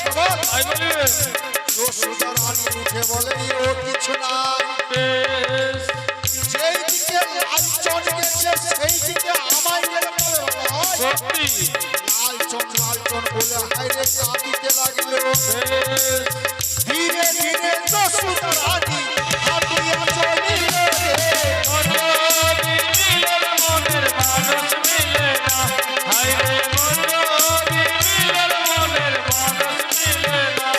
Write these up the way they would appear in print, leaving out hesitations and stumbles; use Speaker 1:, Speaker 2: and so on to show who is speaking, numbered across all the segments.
Speaker 1: সবার
Speaker 2: তাই বলিবে
Speaker 1: যশোদা রানী উঠে বলে ও কিছু নাই যেই দিকে লালচন গেছে সেই দিকে আমায় গেলে
Speaker 2: সত্যি
Speaker 1: লালচন লালচন বলে হাইরে কাঁদিতে লাগিল ধীরে ধীরে যশোদা রানী হাঁটিয়া চলিলে
Speaker 2: মনের মানুষ মিলে না হাইরে মনের মানুষ মিলে না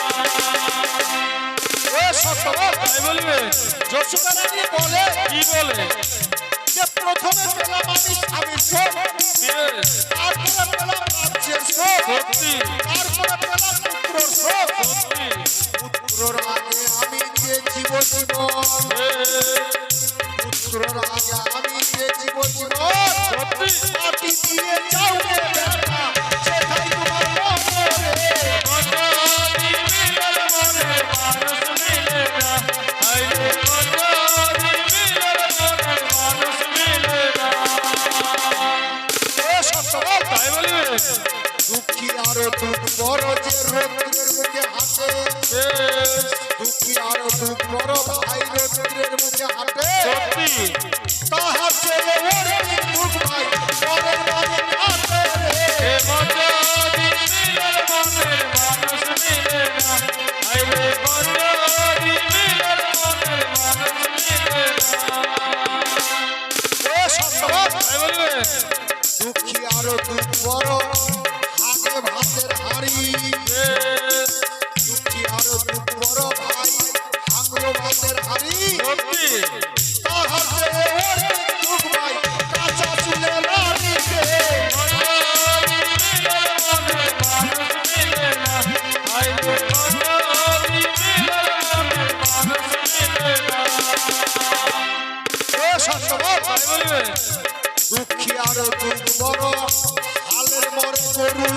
Speaker 1: ও সত্যবাদ
Speaker 2: তাই বলিবে
Speaker 1: যশোদা রানী বলে
Speaker 2: কি বলে
Speaker 1: যে প্রথমে পেলাম আমি স্বামীর শোক তারপরে পেলাম রাজ্যের শোক
Speaker 2: সত্যি
Speaker 1: তারপরে পেলাম পুত্রর শোক
Speaker 2: সত্যি
Speaker 1: পুত্রর আগে আমি যে জীবন পুত্রর আগে আমি যে জীবন
Speaker 2: সত্যি
Speaker 1: মাটি দিয়ে যাও রে বেটা সেটাই তোমার মনে
Speaker 2: মনের মানুষ মিলে না হাইরে মনের মানুষ মিলে না
Speaker 1: ও সত্যবাদ
Speaker 2: তাই বলিবে
Speaker 1: দুঃখী আরো দুঃখ বড় যে রৌদ্রের মুখে হাসে দুঃখী আরো দুঃখ বড় ভাই রৌদ্রের মুখে হাঁটে
Speaker 2: সত্যি
Speaker 1: তাহার চেয়ে ওরে দুঃখ ভাই পরের বাড়ি হাঁটে
Speaker 2: এ মজাদি মিলে মনের মানুষ মিলে না হাইরে মজাদি মিলে মনের মানুষ মিলে না
Speaker 1: ও সত্যবাদ
Speaker 2: তাই বলিবে
Speaker 1: দুঃখী আরো দুঃখ বড় হাতে ভাতের হাড়ি দুঃখী আরো দুঃখ বড় ভাই ভাঙলো ভাতের হাড়ি
Speaker 2: সত্যি
Speaker 1: তাহার চেয়ে ওরে দুঃখ ভাই কাঁচা চুলে রানীকে
Speaker 2: মজাদি মিলে মনের মানুষ মিলে না হাইরে মজাদি মিলে মনের মানুষ মিলে না
Speaker 1: ও সত্যবাদ
Speaker 2: তাই বলিবে
Speaker 1: দুঃখী আরো দুঃখ বড় হালের মরে গরু